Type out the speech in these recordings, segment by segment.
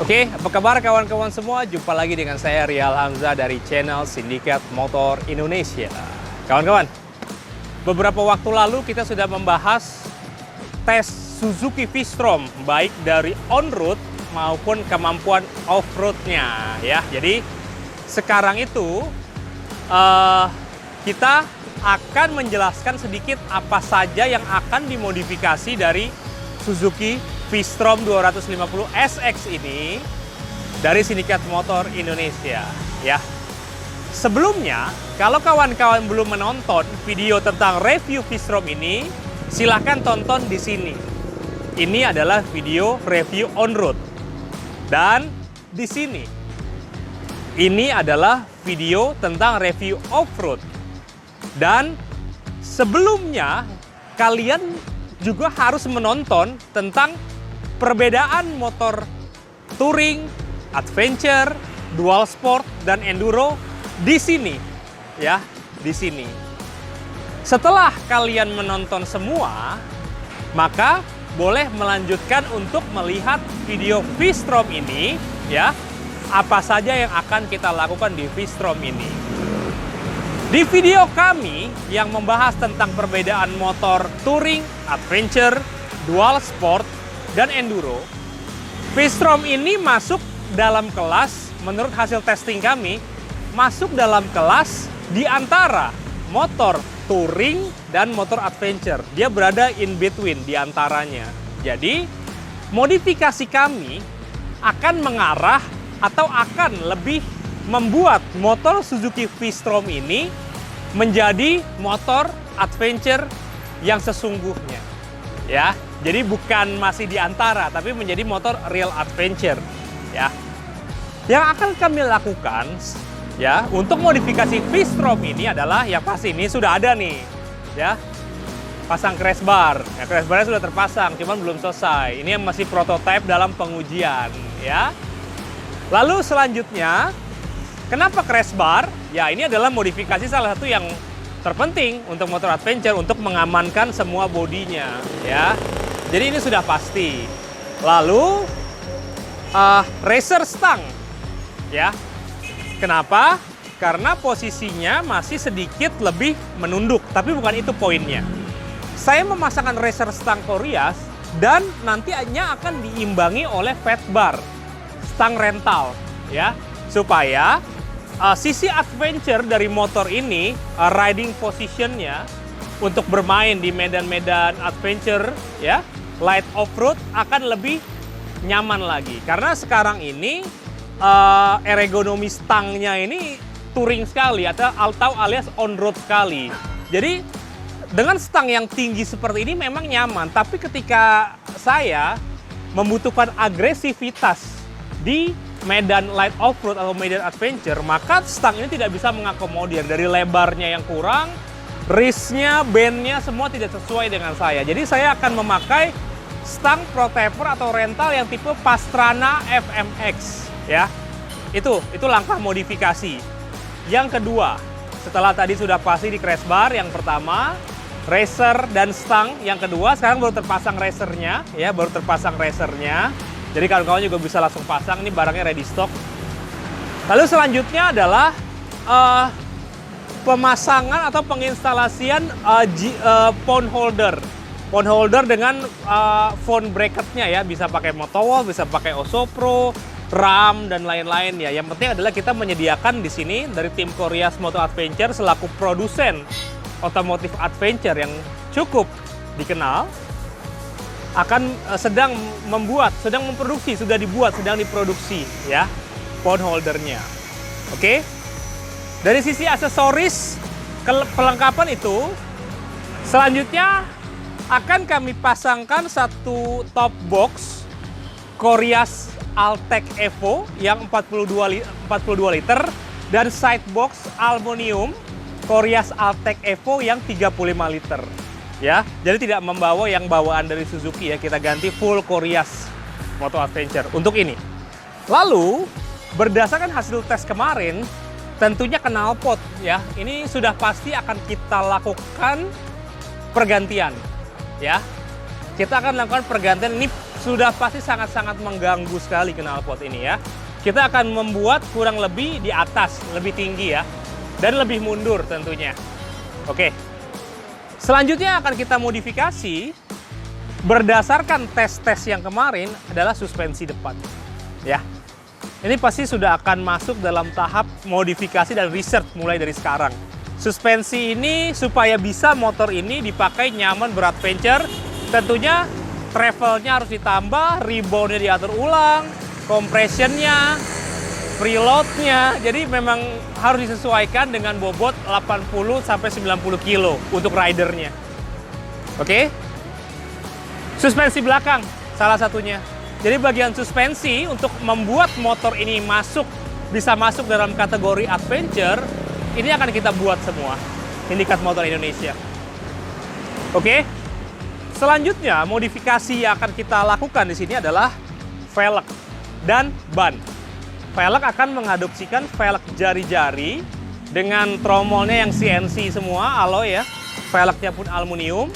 Oke, apa kabar kawan-kawan semua? Jumpa lagi dengan saya Rial Hamzah dari channel Sindikat Motor Indonesia. Kawan-kawan, beberapa waktu lalu kita sudah membahas tes Suzuki V-Strom, baik dari on-road maupun kemampuan off-roadnya ya. Jadi sekarang itu kita akan menjelaskan sedikit apa saja yang akan dimodifikasi dari Suzuki V-Strom 250 SX ini dari Sindikat Motor Indonesia ya. Sebelumnya, kalau kawan-kawan belum menonton video tentang review V-Strom ini, silahkan tonton di sini. Ini adalah video review on-road. Dan di sini, ini adalah video tentang review off-road. Dan sebelumnya, kalian juga harus menonton tentang perbedaan motor touring, adventure, dual sport, dan enduro di sini ya, di sini. Setelah kalian menonton semua, maka boleh melanjutkan untuk melihat video V-Strom ini ya. Apa saja yang akan kita lakukan di V-Strom ini. Di video kami yang membahas tentang perbedaan motor touring, adventure, dual sport, dan enduro, V-Strom ini masuk dalam kelas, menurut hasil testing kami, masuk dalam kelas di antara motor touring dan motor adventure. Dia berada in between di antaranya. Jadi, modifikasi kami akan mengarah atau akan lebih membuat motor Suzuki V-Strom ini menjadi motor adventure yang sesungguhnya. Ya, jadi bukan masih di antara, tapi menjadi motor real adventure. Ya, yang akan kami lakukan ya untuk modifikasi V-Strom ini adalah yang pasti ini sudah ada nih, ya, pasang crash bar. Ya, crash barnya sudah terpasang, cuman belum selesai. Ini yang masih prototipe dalam pengujian, ya. Lalu selanjutnya, kenapa crash bar? Ya, ini adalah modifikasi salah satu yang terpenting untuk motor adventure untuk mengamankan semua bodinya, ya. Jadi ini sudah pasti. Lalu racer stang, ya. Kenapa? Karena posisinya masih sedikit lebih menunduk, tapi bukan itu poinnya. Saya memasangkan racer stang Corias dan nantinya akan diimbangi oleh fat bar, stang rental, ya, supaya sisi adventure dari motor ini, riding positionnya untuk bermain di medan-medan adventure, ya, light off-road akan lebih nyaman lagi. Karena sekarang ini ergonomi stangnya ini touring sekali atau alias on-road sekali. Jadi dengan stang yang tinggi seperti ini memang nyaman, tapi ketika saya membutuhkan agresivitas di medan light off-road atau medan adventure, maka stang ini tidak bisa mengakomodir. Dari lebarnya yang kurang, wristnya, bandnya, semua tidak sesuai dengan saya. Jadi saya akan memakai stang protaper atau rental yang tipe Pastrana FMX. Ya, itu langkah modifikasi. Yang kedua, setelah tadi sudah pasti di crash bar, yang pertama, racer dan stang. Yang kedua, sekarang baru terpasang racernya, ya, baru terpasang racernya. Jadi kawan-kawan juga bisa langsung pasang, ini barangnya ready stock. Lalu selanjutnya adalah pemasangan atau penginstalasian phone holder. Phone holder dengan phone bracketnya ya, bisa pakai Motowolf, bisa pakai Osopro, RAM, dan lain-lain ya. Yang penting adalah kita menyediakan di sini dari tim Corias Moto Adventure selaku produsen otomotif adventure yang cukup dikenal, akan sedang memproduksi, sudah dibuat, sedang diproduksi ya phone holdernya. Oke. Dari sisi aksesoris perlengkapan itu, selanjutnya akan kami pasangkan satu top box Corias Altec Evo yang 42 liter dan side box aluminium Corias Altec Evo yang 35 liter. Ya, jadi tidak membawa yang bawaan dari Suzuki ya, kita ganti full Corias Moto Adventure untuk ini. Lalu, berdasarkan hasil tes kemarin, tentunya knalpot ya, ini sudah pasti akan kita lakukan pergantian ya. Kita akan lakukan pergantian, ini sudah pasti sangat-sangat mengganggu sekali knalpot ini ya. Kita akan membuat kurang lebih di atas, lebih tinggi ya, dan lebih mundur tentunya. Oke, selanjutnya akan kita modifikasi berdasarkan tes-tes yang kemarin adalah suspensi depan. Ya, ini pasti sudah akan masuk dalam tahap modifikasi dan research mulai dari sekarang. Suspensi ini supaya bisa motor ini dipakai nyaman beradventure, tentunya travelnya harus ditambah, reboundnya diatur ulang, compressionnya, preloadnya, jadi memang harus disesuaikan dengan bobot 80-90 kilo untuk ridernya. Oke? Suspensi belakang salah satunya. Jadi bagian suspensi untuk membuat motor ini bisa masuk dalam kategori adventure, ini akan kita buat semua. Sindikat Motor Indonesia. Oke? Selanjutnya, modifikasi yang akan kita lakukan di sini adalah velg dan ban. Velg akan mengadopsikan velg jari-jari dengan tromolnya yang CNC semua, alloy ya. Velgnya pun aluminium,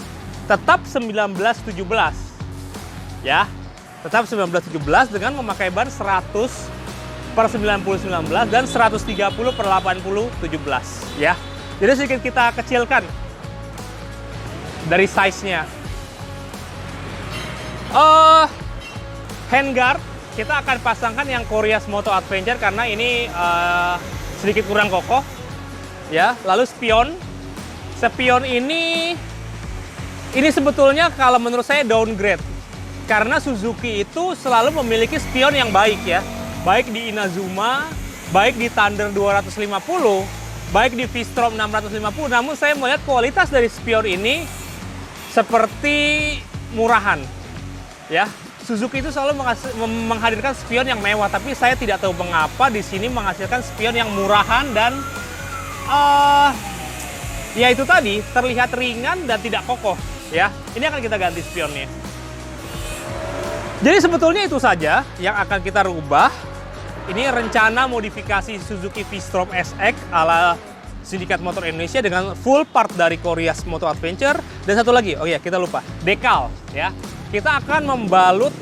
tetap 1917. Ya, tetap 1917 dengan memakai ban 100/90-19 dan 130/80-17 ya. Jadi sedikit kita kecilkan dari size-nya. Handguard kita akan pasangkan yang Koreas Moto Adventure karena ini sedikit kurang kokoh ya. Lalu spion ini sebetulnya kalau menurut saya downgrade karena Suzuki itu selalu memiliki spion yang baik ya, baik di Inazuma, baik di Thunder 250, baik di V-Strom 650. Namun saya melihat kualitas dari spion ini seperti murahan ya. Suzuki itu selalu menghadirkan spion yang mewah, tapi saya tidak tahu mengapa di sini menghasilkan spion yang murahan dan ya itu tadi terlihat ringan dan tidak kokoh ya. Ini akan kita ganti spionnya. Jadi sebetulnya itu saja yang akan kita rubah. Ini rencana modifikasi Suzuki V-Strom SX ala Sindikat Motor Indonesia dengan full part dari Koreas Moto Adventure. Dan satu lagi, oh ya kita lupa, dekal ya. Kita akan membalut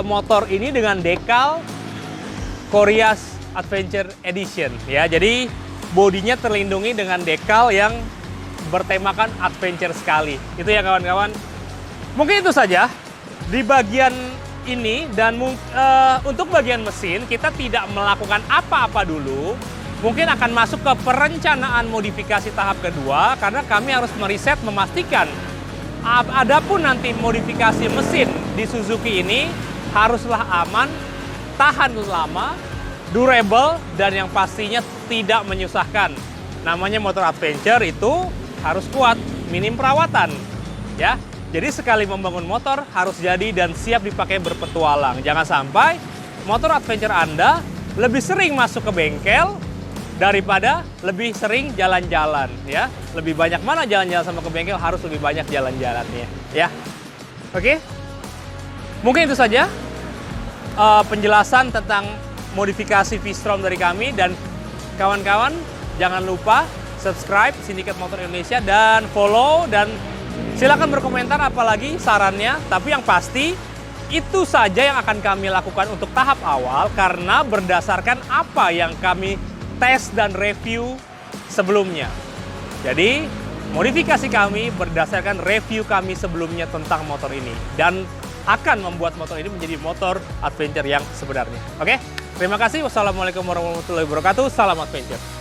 motor ini dengan dekal Koreas Adventure Edition ya. Jadi bodinya terlindungi dengan dekal yang bertemakan adventure sekali. Itu ya kawan-kawan. Mungkin itu saja di bagian ini, dan untuk bagian mesin kita tidak melakukan apa-apa dulu. Mungkin akan masuk ke perencanaan modifikasi tahap kedua karena kami harus meriset memastikan adapun nanti modifikasi mesin di Suzuki ini haruslah aman, tahan lama, durable, dan yang pastinya tidak menyusahkan. Namanya motor adventure itu harus kuat, minim perawatan ya. Jadi sekali membangun motor harus jadi dan siap dipakai berpetualang. Jangan sampai motor adventure Anda lebih sering masuk ke bengkel daripada lebih sering jalan-jalan ya. Lebih banyak mana jalan-jalan sama ke bengkel, harus lebih banyak jalan-jalannya ya. Oke. Mungkin itu saja penjelasan tentang modifikasi V-Strom dari kami, dan kawan-kawan jangan lupa subscribe Sindikat Motor Indonesia dan follow, dan silakan berkomentar apalagi sarannya. Tapi yang pasti itu saja yang akan kami lakukan untuk tahap awal karena berdasarkan apa yang kami tes dan review sebelumnya. Jadi modifikasi kami berdasarkan review kami sebelumnya tentang motor ini dan akan membuat motor ini menjadi motor adventure yang sebenarnya. Oke, terima kasih. Wassalamualaikum warahmatullahi wabarakatuh. Salam adventure.